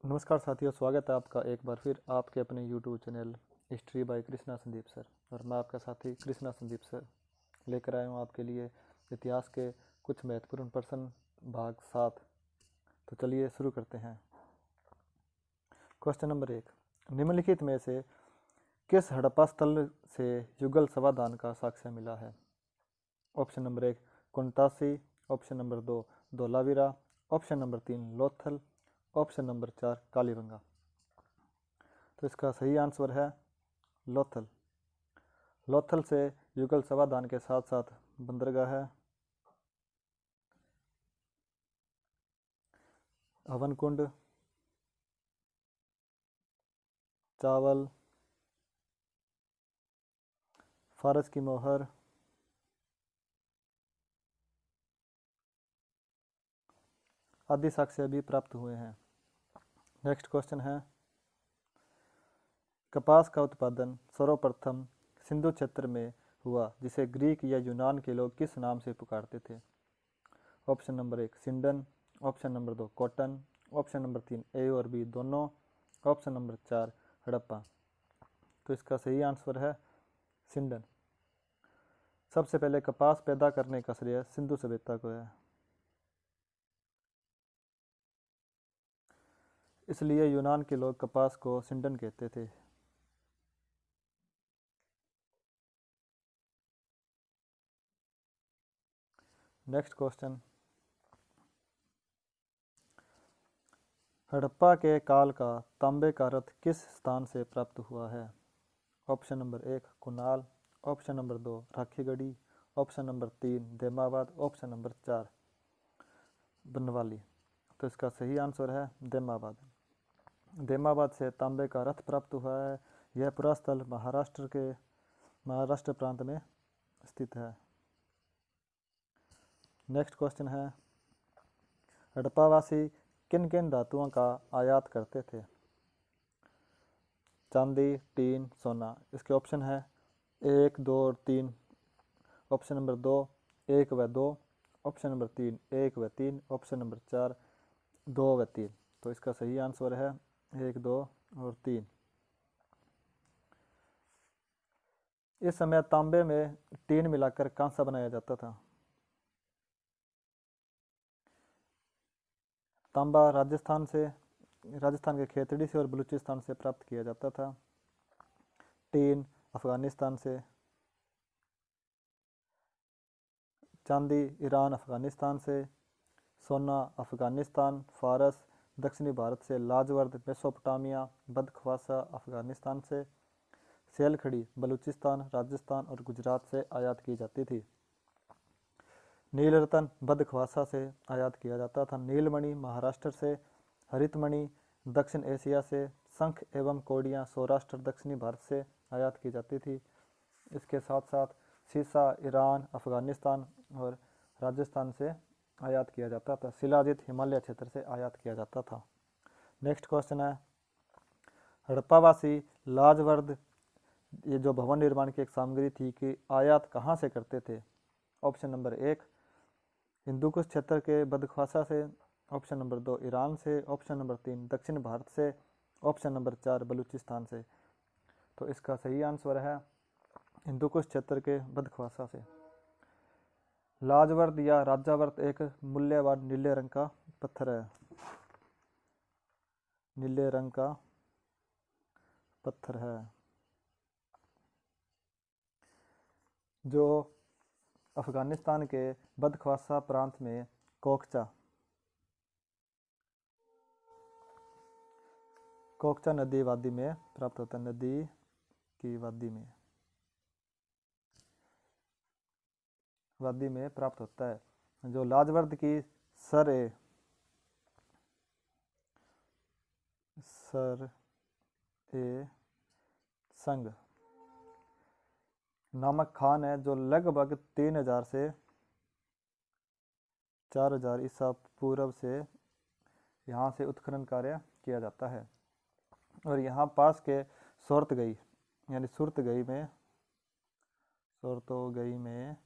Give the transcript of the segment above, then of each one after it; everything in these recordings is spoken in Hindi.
नमस्कार साथियों, स्वागत है आपका एक बार फिर आपके अपने YouTube channel history by Krishna Sandeep sir. और मैं आपका साथी कृष्णा संदीप सर लेकर आया हूँ आपके लिए इतिहास के कुछ महत्वपूर्ण प्रश्न भाग 7। तो चलिए शुरू करते हैं। क्वेश्चन नंबर 1, निम्नलिखित में से किस हड़प्पा स्थल से युगल समाधान का साक्ष्य मिला है? Option number 1 Kuntasi, option number 2 Dholavira, option number 3 Lothal, option number 4 Kalibangan. तो इसका सही आंसर है लोथल। लोथल से युगल समाधान के साथ साथ बंदरगाह है, हवन कुंड, चावल, फारस की मोहर आदि साक्ष्य भी प्राप्त हुए हैं। नेक्स्ट क्वेश्चन है, कपास का उत्पादन सर्वप्रथम सिंधु क्षेत्र में हुआ जिसे ग्रीक या यूनान के लोग किस नाम से पुकारते थे? Option number 1 sindon, option number 2 cotton, option number 3 A और बी दोनों, ऑप्शन नंबर 4 हड़प्पा। तो इसका सही आंसर है सिंडन। सबसे पहले कपास पैदा करने का श्रेय सिंधु सभ्यता को है, इसलिए यूनान के लोग कपास को सिंडन कहते थे। नेक्स्ट क्वेश्चन, हड़प्पा के काल का तांबे का रथ किस स्थान से प्राप्त हुआ है? Option number 1 Kunal, option number 2 Rakhigarhi, option number 3 Daimabad, option number 4 Banawali. तो इसका सही आंसर है देमाबाद। देमाबाद से तांबे का रथ प्राप्त हुआ है। यह पूरा स्थल महाराष्ट्र प्रांत में स्थित है। नेक्स्ट क्वेश्चन है, हड़प्पावासी किन किन धातुओं का आयात करते थे? चांदी, टीन, सोना। इसके ऑप्शन है 1, 2 और 3। ऑप्शन नंबर 2 1 व 2, ऑप्शन नंबर 3 1 व 3, ऑप्शन नंबर 4 2 व 3। तो इसका सही आंसर है 1, 2 और 3। इस समय तांबे में टीन मिलाकर कांसा बनाया जाता था। तांबा राजस्थान के खेतड़ी से और बलूचिस्तान से प्राप्त किया जाता था। टीन अफगानिस्तान से, चांदी ईरान अफगानिस्तान से, सोना अफगानिस्तान फारस दक्षिणी भारत से, लाजवर्द मेसोपोटामिया बदख्वासा अफगानिस्तान से, सेलखड़ी बलूचिस्तान राजस्थान और गुजरात से आयात की जाती थी। नील रतन बदख्वासा से आयात किया जाता था। नीलमणि महाराष्ट्र से, हरितमणि दक्षिण एशिया से, शंख एवं कोड़ियाँ सौराष्ट्र दक्षिणी भारत से आयात की जाती थी। इसके साथ साथ सीसा ईरान अफगानिस्तान और राजस्थान से आयात किया जाता था। शिलाजित हिमालय क्षेत्र से आयात किया जाता था। नेक्स्ट क्वेश्चन है, हड़प्पावासी लाजवर्द ये जो भवन निर्माण की एक सामग्री थी कि आयात कहाँ से करते थे? ऑप्शन नंबर 1 हिंदू कुश क्षेत्र के बदख्वासा से, ऑप्शन नंबर 2 ईरान से, ऑप्शन नंबर 3 दक्षिण भारत से, ऑप्शन नंबर 4 बलूचिस्तान से। तो इसका सही आंसर है हिंदू कुश क्षेत्र के बदख्वासा से। लाजवर्द या राजावर्त एक मूल्यवान नीले रंग का पत्थर है। नीले रंग का पत्थर है जो अफगानिस्तान के बदख्वासा प्रांत में कोकचा नदी वादी में प्राप्त होता है। नदी की वादी में प्राप्त होता है। जो लाजवर्द की सर ए संग नामक खान है जो लगभग 3000 से 4000 ईसा पूर्व से यहाँ से उत्खनन कार्य किया जाता है। और यहाँ पास के सोरतगई यानी सुरतगई में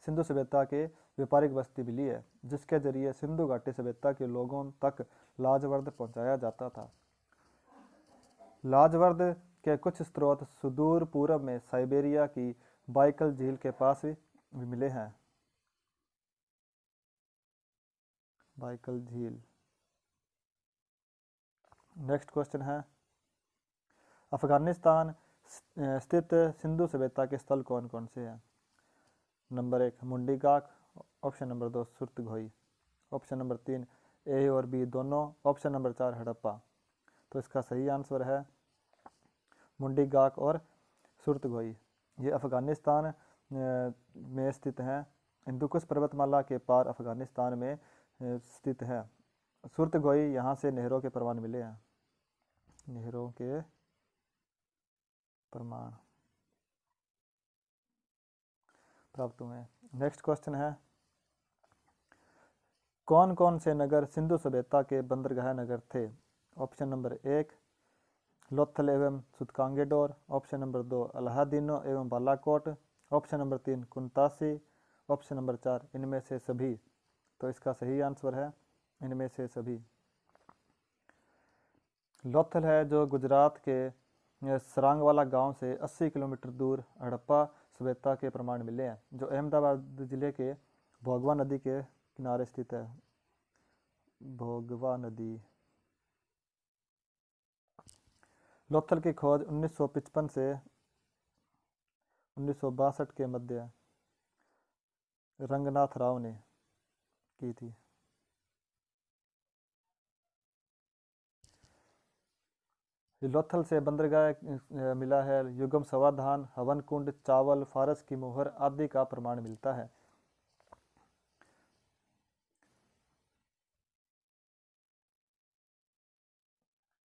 सिंधु सभ्यता के व्यापारिक बस्ती मिली है जिसके जरिए सिंधु घाटी सभ्यता के लोगों तक लाजवर्द पहुंचाया जाता था। लाजवर्द के कुछ स्रोत सुदूर पूर्व में साइबेरिया की बाइकल झील के पास भी मिले हैं। बाइकल झील। नेक्स्ट क्वेश्चन है, अफगानिस्तान स्थित सिंधु सभ्यता के स्थल कौन कौन से हैं? नंबर 1 मुंडी गाक, option number 2 सुरतगोई, option number 3 A और बी दोनों, ऑप्शन नंबर 4 हड़प्पा। तो इसका सही आंसर है मुंडी गाक और सुरतगोई। ये अफगानिस्तान में स्थित हैं, हिंदुकुश पर्वतमाला के पार अफगानिस्तान में स्थित है। सुरतगोई यहाँ से नहरों के प्रमाण मिले हैं, नहरों के प्रमाण प्राप्त हुए। नेक्स्ट क्वेश्चन है, कौन कौन से नगर सिंधु सभ्यता के बंदरगाह नगर थे? ऑप्शन नंबर 1 लोथल एवं सुतकांगेडोर, ऑप्शन नंबर 2 अलाहादीनो एवं Balakot, option number 3 Kuntasi, option number 4 इनमें से सभी। तो इसका सही आंसर है इनमें से सभी। लोथल है जो गुजरात के सरांगवाला गांव से 80 किलोमीटर दूर हड़प्पा सभ्यता के प्रमाण मिले हैं, जो अहमदाबाद जिले के भोगवा नदी के किनारे स्थित है। भोगवा नदी। लोथल की खोज 1955 से 1962 के मध्य रंगनाथ राव ने की थी। लोथल से बंदरगाह मिला है, युगम समाधान, हवन कुंड, चावल, फारस की मोहर आदि का प्रमाण मिलता है।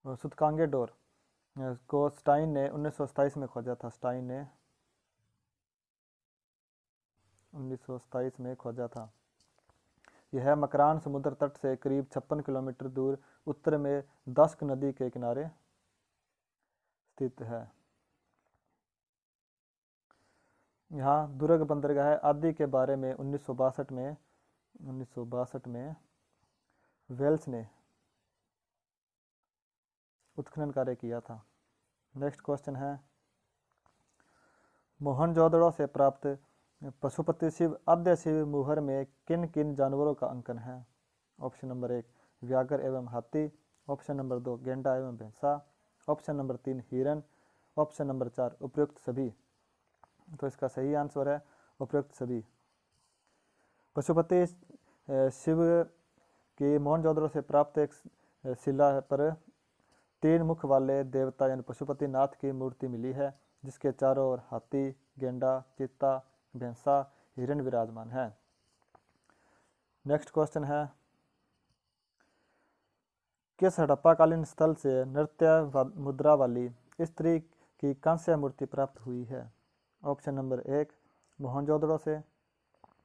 सुतकांगे डोर को स्टाइन ने 1927 में खोजा था। स्टाइन ने 1927 में खोजा था। यह मकरान समुद्र तट से करीब 56 किलोमीटर दूर उत्तर में दस्क नदी के किनारे स्थित है। यहाँ दुर्ग बंदरगाह आदि के बारे में 1962 में वेल्स ने उत्खनन कार्य किया था। नेक्स्ट क्वेश्चन है, मोहनजोदड़ो से प्राप्त पशुपति शिव आद्य शिव मुहर में किन किन जानवरों का अंकन है? ऑप्शन नंबर 1 व्याघ्र एवं हाथी, ऑप्शन नंबर 2 गेंडा एवं भैंसा, ऑप्शन नंबर 3 हिरन, ऑप्शन नंबर 4 उपयुक्त सभी। तो इसका सही आंसर है उपयुक्त सभी। पशुपति शिव की मोहनजोदड़ो से प्राप्त एक शिला पर 3 मुख वाले देवता यानी पशुपति नाथ की मूर्ति मिली है, जिसके चारों ओर हाथी, गेंडा, चीता, भैंसा, हिरन विराजमान है। नेक्स्ट क्वेश्चन है, किस हड़प्पाकालीन स्थल से नृत्य मुद्रा वाली स्त्री की कांस्य मूर्ति प्राप्त हुई है? ऑप्शन नंबर 1 मोहनजोदड़ो से,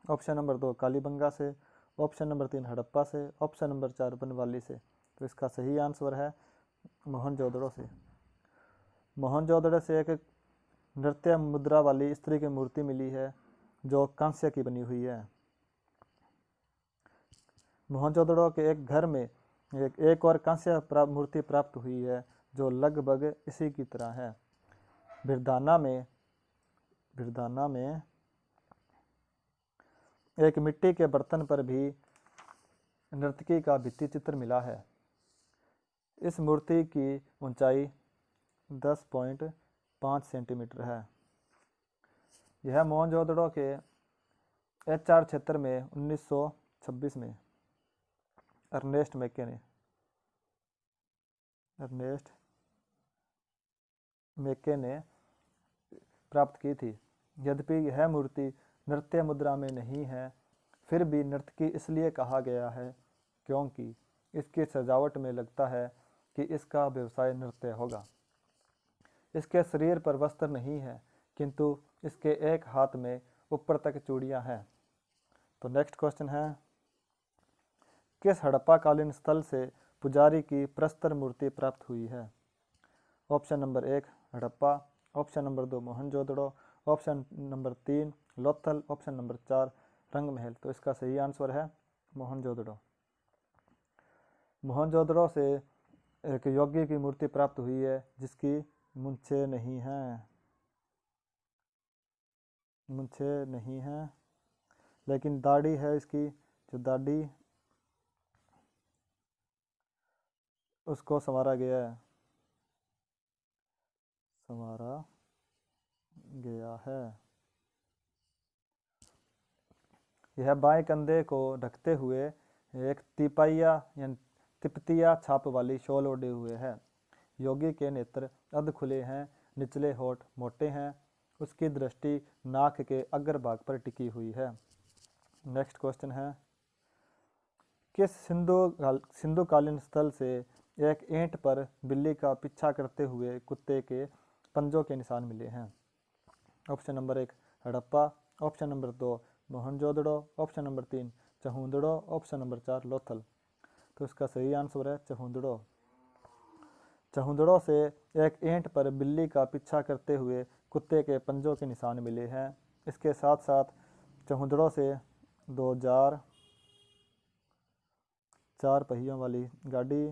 ऑप्शन नंबर 2 कालीबंगा से, ऑप्शन नंबर 3 हड़प्पा से, ऑप्शन नंबर 4 बनवाली से। तो इसका सही आंसर है मोहनजोदड़ो से। मोहनजोदड़ो से एक नृत्य मुद्रा वाली स्त्री की मूर्ति मिली है जो कांस्य की बनी हुई है। मोहनजोदड़ो के एक घर में एक और कांस्य मूर्ति प्राप्त हुई है जो लगभग इसी की तरह है। बिरधाना में एक मिट्टी के बर्तन पर भी नर्तकी का भित्ति चित्र मिला है। इस मूर्ति की ऊंचाई 10.5 सेंटीमीटर है। यह मोहनजोदड़ो के HR क्षेत्र में 1926 में अर्नेस्ट मैके ने प्राप्त की थी। यद्यपि यह मूर्ति नृत्य मुद्रा में नहीं है, फिर भी नर्तकी इसलिए कहा गया है क्योंकि इसकी सजावट में लगता है कि इसका व्यवसाय नृत्य होगा। इसके शरीर पर वस्त्र नहीं है, किंतु इसके एक हाथ में ऊपर तक चूड़ियां हैं। तो नेक्स्ट क्वेश्चन है, किस हड़प्पाकालीन स्थल से पुजारी की प्रस्तर मूर्ति प्राप्त हुई है? Option number 1 Harappa, option number 2 Mohenjodaro, option number 3 Lothal, option number 4 रंग महल। तो इसका सही आंसर है मोहनजोदड़ो। मोहनजोदड़ो से एक योगी की मूर्ति प्राप्त हुई है जिसकी मूंछें नहीं हैं, मूंछें नहीं हैं, लेकिन दाढ़ी है इसकी, जो दाढ़ी उसको संवारा गया है, संवारा गया है। यह बाएं कंधे को ढकते हुए एक तिपाइया या तिपतिया छाप वाली शॉल ओढ़े हुए है। योगी के नेत्र अर्ध खुले हैं, निचले होठ मोटे हैं, उसकी दृष्टि नाक के अग्रभाग पर टिकी हुई है। नेक्स्ट क्वेश्चन है, किस सिंधुकालीन स्थल से एक ईंट पर बिल्ली का पीछा करते हुए कुत्ते के पंजों के निशान मिले हैं? Option number 1 Harappa, option number 2 Mohenjodaro, option number 3 Chanhudaro, option number 4 Lothal. तो इसका सही आंसर है चहुंदड़ो। चहुंदड़ो से एक ईंट पर बिल्ली का पीछा करते हुए कुत्ते के पंजों के निशान मिले हैं। इसके साथ साथ चहुंदड़ो से 2000 4 पहियों वाली गाड़ी,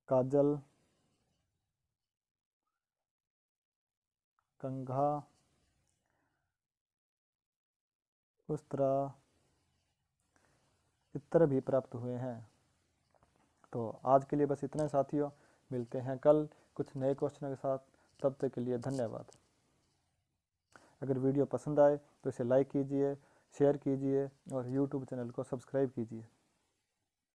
काजल, कंघा, उस्तरा, इत्र भी प्राप्त हुए हैं। तो आज के लिए बस इतना ही साथियों, मिलते हैं कल कुछ नए क्वेश्चनों के साथ। तब तक के लिए धन्यवाद। अगर वीडियो पसंद आए तो इसे लाइक कीजिए, शेयर कीजिए और YouTube चैनल को सब्सक्राइब कीजिए।